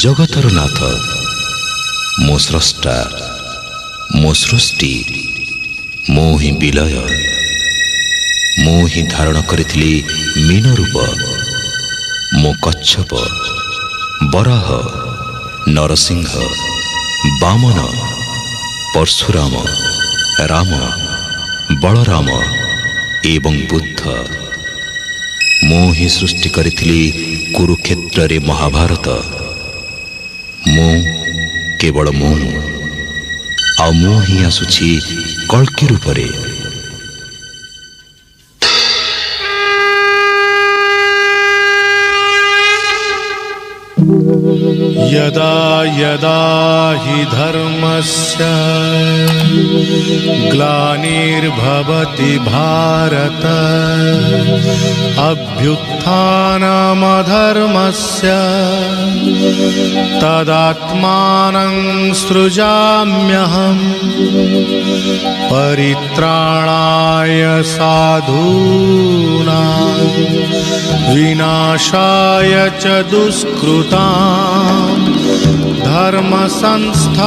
जगतर नाथ मो स्रष्टा मो सृष्टि मो ही विलय मो ही धारण करिथिली मीन रूप मो कच्छप बराह नरसिंह वामन परशुराम राम बलराम एवं बुद्ध मो ही सृष्टि करिथिली कुरुक्षेत्र रे महाभारत मो केवल मो आ मो ही आसुछि कल्कि रूप रे। यदा यदा हि धर्मस्य ग्लानिर्भवति भारत अभ्युत्थानमधर्मस्य तदात्मानं सृजाम्यहम् परित्राणाय साधूनां विनाशाय च दुष्कृतां धर्म संस्थापनार्थाय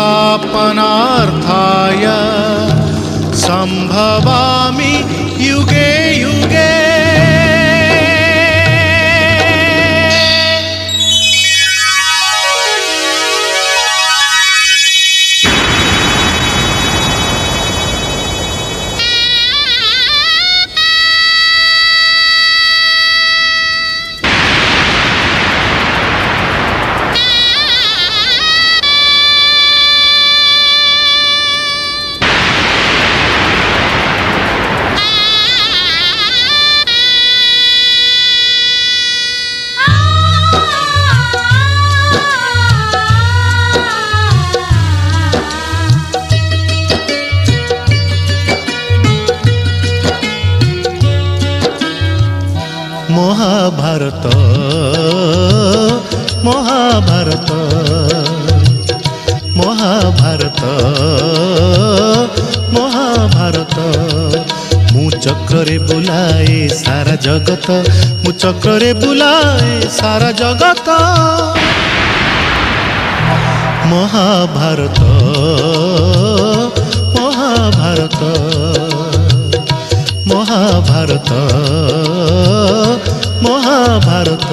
संभवामि युगे युगे। महाभारत महाभारत महाभारत महाभारत मु चक्रे बुलाए सारा जगत मु चक्रे बुलाए सारा जगत महाभारत महाभारत महाभारत महाभारत।